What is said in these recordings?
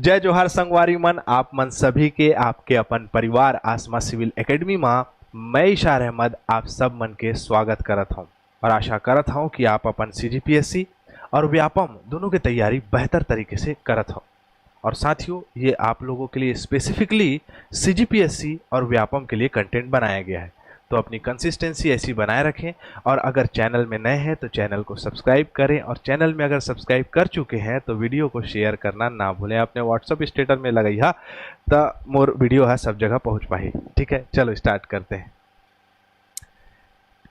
जय जोहार संगवारी मन, आप मन सभी के आपके अपन परिवार आसमा सिविल एकेडमी में मैं इशार अहमद आप सब मन के स्वागत करत हूं और आशा करत हूं कि आप अपन सीजीपीएससी और व्यापम दोनों की तैयारी बेहतर तरीके से करत हो। और साथियों, ये आप लोगों के लिए स्पेसिफिकली सीजीपीएससी और व्यापम के लिए कंटेंट बनाया गया है, तो अपनी कंसिस्टेंसी ऐसी बनाए रखें। और अगर चैनल में नए हैं तो चैनल को सब्सक्राइब करें, और चैनल में अगर सब्सक्राइब कर चुके हैं तो वीडियो को शेयर करना ना भूलें। अपने व्हाट्सएप स्टेटस में लगाई हा तो मोर वीडियो है सब जगह पहुंच पाई। ठीक है, चलो स्टार्ट करते हैं।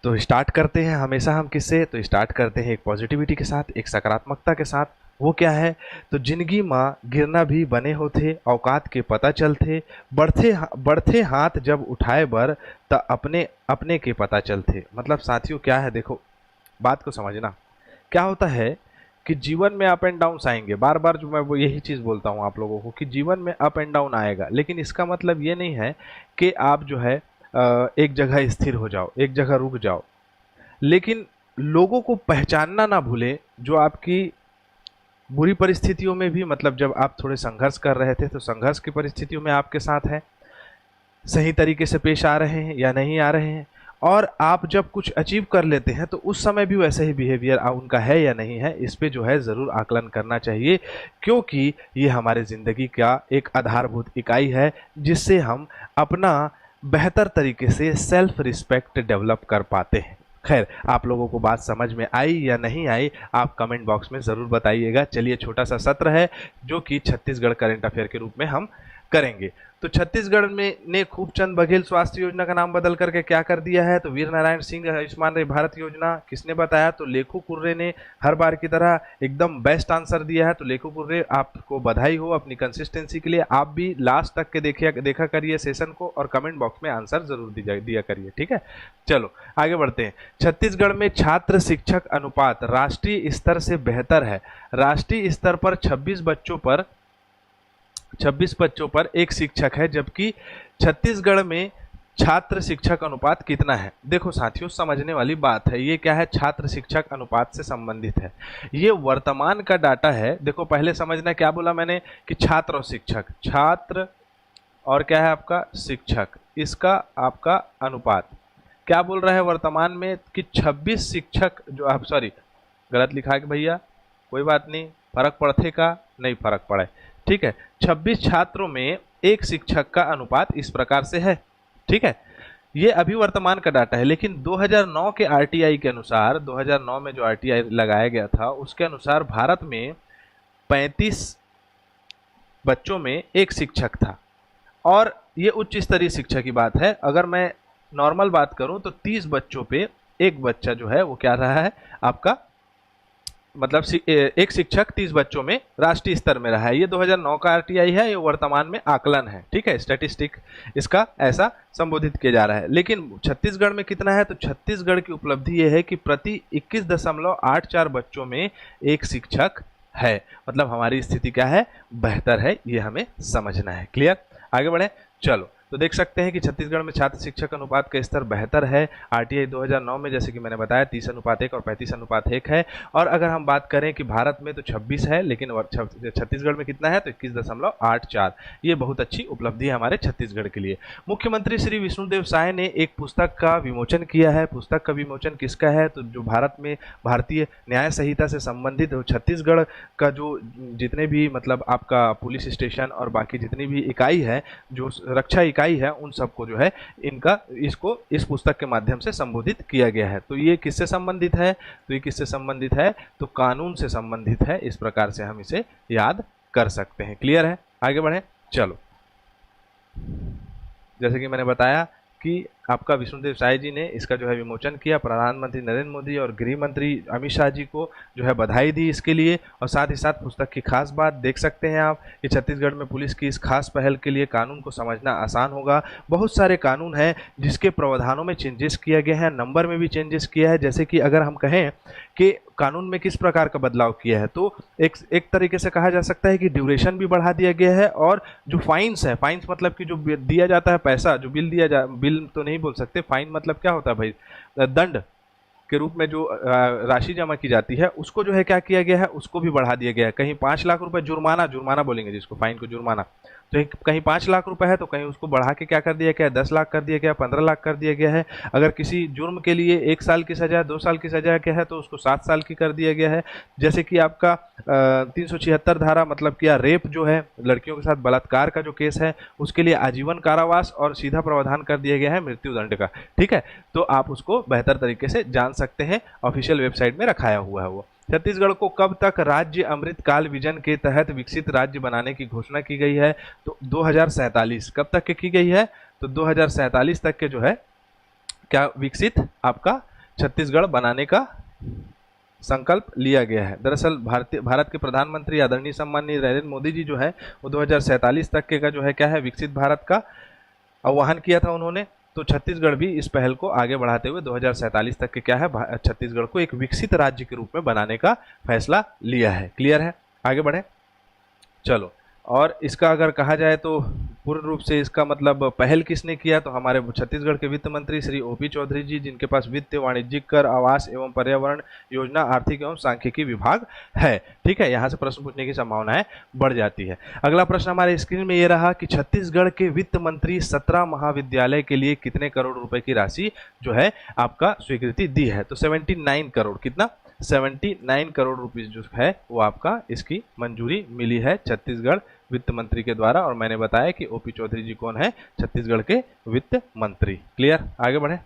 तो स्टार्ट करते हैं हमेशा हम किससे, तो स्टार्ट करते हैं एक पॉजिटिविटी के साथ, एक सकारात्मकता के साथ। वो क्या है, तो जिंदगी माँ गिरना भी बने होते, औकात के पता चलते, बढ़ते हाथ जब उठाए बर त अपने अपने के पता चलते। मतलब साथियों क्या है, देखो बात को समझना। क्या होता है कि जीवन में अप एंड डाउन आएंगे, बार बार जो मैं वो यही चीज़ बोलता हूँ आप लोगों को कि जीवन में अप एंड डाउन आएगा, लेकिन इसका मतलब ये नहीं है कि आप जो है एक जगह स्थिर हो जाओ, एक जगह रुक जाओ। लेकिन लोगों को पहचानना ना भूले जो आपकी बुरी परिस्थितियों में भी, मतलब जब आप थोड़े संघर्ष कर रहे थे तो संघर्ष की परिस्थितियों में आपके साथ है, सही तरीके से पेश आ रहे हैं या नहीं आ रहे हैं। और आप जब कुछ अचीव कर लेते हैं तो उस समय भी वैसे ही बिहेवियर उनका है या नहीं है, इस पे जो है ज़रूर आकलन करना चाहिए, क्योंकि ये हमारे ज़िंदगी का एक आधारभूत इकाई है जिससे हम अपना बेहतर तरीके से सेल्फ रिस्पेक्ट डेवलप कर पाते हैं। खैर, आप लोगों को बात समझ में आई या नहीं आई, आप कमेंट बॉक्स में ज़रूर बताइएगा। चलिए, छोटा सा सत्र है जो कि छत्तीसगढ़ करंट अफेयर के रूप में हम करेंगे। तो छत्तीसगढ़ में ने खूबचंद बघेल स्वास्थ्य योजना का नाम बदल करके क्या कर दिया है, तो वीर नारायण सिंह आयुष्मान भारत योजना किसने बताया, तो लेखू कुर्रे ने हर बार की तरह एकदम बेस्ट आंसर दिया है। तो लेखू कुर्रे, आपको बधाई हो अपनी कंसिस्टेंसी के लिए। आप भी लास्ट तक के देखा करिए सेशन को और कमेंट बॉक्स में आंसर जरूर दिया करिए। ठीक है, चलो आगे बढ़ते हैं। छत्तीसगढ़ में छात्र शिक्षक अनुपात राष्ट्रीय स्तर से बेहतर है। राष्ट्रीय स्तर पर 26 बच्चों पर एक शिक्षक है, जबकि छत्तीसगढ़ में छात्र शिक्षक अनुपात कितना है। देखो साथियों, समझने वाली बात है, ये क्या है, छात्र शिक्षक अनुपात से संबंधित है। ये वर्तमान का डाटा है। देखो पहले समझना, क्या बोला मैंने कि छात्र और शिक्षक, छात्र और क्या है आपका शिक्षक, इसका आपका अनुपात क्या बोल रहा है वर्तमान में कि 26 शिक्षक जो आप, सॉरी गलत लिखा है कि भैया, कोई बात नहीं, फर्क पड़ते का नहीं फर्क पड़े। ठीक है, 26 छात्रों में एक शिक्षक का अनुपात इस प्रकार से है। ठीक है, ये अभी वर्तमान का डाटा है, लेकिन 2009 के आरटीआई के अनुसार, 2009 में जो आरटीआई लगाया गया था उसके अनुसार भारत में 35 बच्चों में एक शिक्षक था। और ये उच्च स्तरीय शिक्षा की बात है। अगर मैं नॉर्मल बात करूं तो 30 बच्चों पे एक बच्चा जो है वो क्या रहा है आपका, मतलब एक शिक्षक 30 बच्चों में राष्ट्रीय स्तर में रहा है। ये 2009 का आरटीआई है, ये वर्तमान में आकलन है। ठीक है, स्टैटिस्टिक इसका ऐसा संबोधित किया जा रहा है। लेकिन छत्तीसगढ़ में कितना है, तो छत्तीसगढ़ की उपलब्धि ये है कि प्रति 21.84 बच्चों में एक शिक्षक है। मतलब हमारी स्थिति क्या है, बेहतर है, ये हमें समझना है। क्लियर, आगे बढ़े। चलो, तो देख सकते हैं कि छत्तीसगढ़ में छात्र शिक्षक अनुपात का स्तर बेहतर है। आरटीआई 2009 में जैसे कि मैंने बताया 30:1 और 35:1 है। और अगर हम बात करें कि भारत में तो 26 है, लेकिन छत्तीसगढ़ में कितना है, तो 21.84। ये बहुत अच्छी उपलब्धि है हमारे छत्तीसगढ़ के लिए। मुख्यमंत्री श्री विष्णुदेव साय ने एक पुस्तक का विमोचन किया है। पुस्तक का विमोचन किसका है, तो जो भारत में भारतीय न्याय संहिता से संबंधित छत्तीसगढ़ का जो जितने भी, मतलब आपका पुलिस स्टेशन और बाकी जितनी भी इकाई है, जो रक्षा इकाई है, उन सबको जो है इसको इस पुस्तक के माध्यम से संबोधित किया गया है। तो ये किससे संबंधित है, तो ये किससे संबंधित है, तो कानून से संबंधित है। इस प्रकार से हम इसे याद कर सकते हैं। क्लियर है, आगे बढ़े। चलो, जैसे कि मैंने बताया कि आपका विष्णुदेव साय जी ने इसका जो है विमोचन किया। प्रधानमंत्री नरेंद्र मोदी और गृह मंत्री अमित शाह जी को जो है बधाई दी इसके लिए। और साथ ही साथ पुस्तक की खास बात देख सकते हैं आप कि छत्तीसगढ़ में पुलिस की इस खास पहल के लिए कानून को समझना आसान होगा। बहुत सारे कानून हैं जिसके प्रावधानों में चेंजेस किया गया है, नंबर में भी चेंजेस किया है। जैसे कि अगर हम कहें कि कानून में किस प्रकार का बदलाव किया है, तो एक तरीके से कहा जा सकता है कि ड्यूरेशन भी बढ़ा दिया गया है। और जो फाइन्स है, फाइन्स मतलब कि जो दिया जाता है पैसा, जो बिल तो नहीं बोल सकते, फाइन मतलब क्या होता है भाई, दंड। के रूप में जो राशि जमा की जाती है उसको जो है क्या किया गया है, उसको भी बढ़ा दिया गया है। कहीं 5 लाख रुपए जुर्माना बोलेंगे जिसको, फाइन को जुर्माना, तो कहीं 5 लाख रुपए है तो कहीं उसको बढ़ा के क्या कर दिया गया है, 10 लाख कर दिया गया, 15 लाख कर दिया गया है। अगर किसी जुर्म के लिए 1 साल की सजा, 2 साल की सजा क्या है तो उसको 7 साल की कर दिया गया है। जैसे कि आपका 376 धारा मतलब क्या, रेप जो है, लड़कियों के साथ बलात्कार का जो केस है, उसके लिए आजीवन कारावास और सीधा प्रावधान कर दिया गया है मृत्यु दंड का। ठीक है, तो आप उसको बेहतर तरीके से जान सकते हैं, ऑफिशियल वेबसाइट में रखाया हुआ है वो। छत्तीसगढ़ को कब तक राज्य अमृतकाल विजन के तहत विकसित राज्य बनाने की घोषणा की गई है, तो 2047। कब तक की गई है, तो 2047 तक के जो है क्या विकसित आपका छत्तीसगढ़ बनाने का संकल्प लिया गया है। दरअसल भारत के प्रधानमंत्री आदरणीय सम्माननीय नरेंद्र मोदी जी जो है वो 2047 तक के का जो है क्या है, विकसित भारत का आह्वान किया था उन्होंने। तो छत्तीसगढ़ भी इस पहल को आगे बढ़ाते हुए 2047 तक के क्या है, छत्तीसगढ़ को एक विकसित राज्य के रूप में बनाने का फैसला लिया है। क्लियर है, आगे बढ़े चलो। और इसका अगर कहा जाए तो पूर्ण रूप से इसका मतलब पहल किसने किया, तो हमारे छत्तीसगढ़ के वित्त मंत्री श्री ओपी चौधरी जी, जिनके पास वित्त, वाणिज्यिक कर, आवास एवं पर्यावरण योजना, आर्थिक एवं सांख्यिकी विभाग है। ठीक है, यहाँ से प्रश्न पूछने की संभावनाएं बढ़ जाती है। अगला प्रश्न हमारे स्क्रीन में ये रहा कि छत्तीसगढ़ के वित्त मंत्री 17 महाविद्यालय के लिए कितने करोड़ रुपए की राशि जो है आपका स्वीकृति दी है, तो 79 करोड़, कितना, 79 करोड़ रुपीस जो है वो आपका इसकी मंजूरी मिली है छत्तीसगढ़ वित्त मंत्री के द्वारा। और मैंने बताया कि ओपी चौधरी जी कौन है, छत्तीसगढ़ के वित्त मंत्री। क्लियर, आगे बढ़े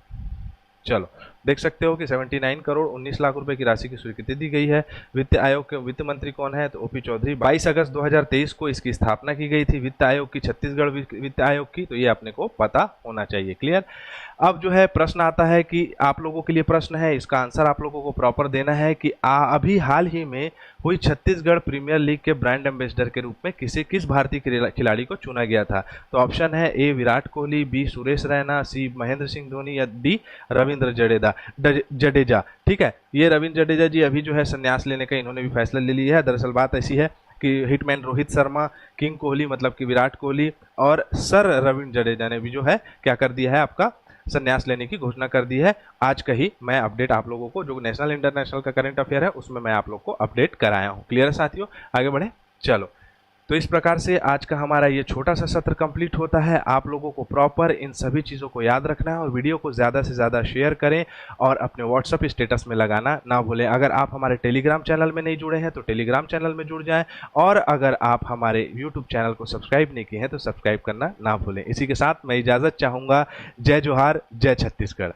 चलो। देख सकते हो कि 79 करोड़ 19 लाख रुपए की राशि की स्वीकृति दी गई है। वित्त आयोग के वित्त मंत्री कौन है, तो ओपी चौधरी। 22 अगस्त 2023 को इसकी स्थापना की गई थी वित्त आयोग की, छत्तीसगढ़ वित्त आयोग की, तो ये अपने को पता होना चाहिए। क्लियर। अब जो है प्रश्न आता है कि आप लोगों के लिए प्रश्न है, इसका आंसर आप लोगों को प्रॉपर देना है कि अभी हाल ही में हुई छत्तीसगढ़ प्रीमियर लीग के ब्रांड एम्बेसडर के रूप में किस भारतीय खिलाड़ी को चुना गया था। तो ऑप्शन है ए विराट कोहली, बी सुरेश रैना, सी महेंद्र सिंह धोनी या डी रविंद्र जडेजा। ठीक है, ये रविंद्र जडेजा जी अभी जो है संन्यास लेने का इन्होंने भी फैसला ले लिया है। दरअसल बात ऐसी है कि हिटमैन रोहित शर्मा, किंग कोहली मतलब कि विराट कोहली और सर रविंद्र जडेजा ने भी जो है क्या कर दिया है, आपका संन्यास लेने की घोषणा कर दी है। आज का ही मैं अपडेट आप लोगों को, जो नेशनल इंटरनेशनल का करंट अफेयर है उसमें मैं आप लोग को अपडेट कराया हूँ। क्लियर है साथियों, आगे बढ़े चलो। तो इस प्रकार से आज का हमारा ये छोटा सा सत्र कंप्लीट होता है। आप लोगों को प्रॉपर इन सभी चीज़ों को याद रखना है और वीडियो को ज़्यादा से ज़्यादा शेयर करें और अपने व्हाट्सएप स्टेटस में लगाना ना भूलें। अगर आप हमारे टेलीग्राम चैनल में नहीं जुड़े हैं तो टेलीग्राम चैनल में जुड़ जाएं और अगर आप हमारे यूट्यूब चैनल को सब्सक्राइब नहीं किए हैं तो सब्सक्राइब करना ना भूलें। इसी के साथ मैं इजाज़त चाहूँगा। जय जोहार, जय छत्तीसगढ़।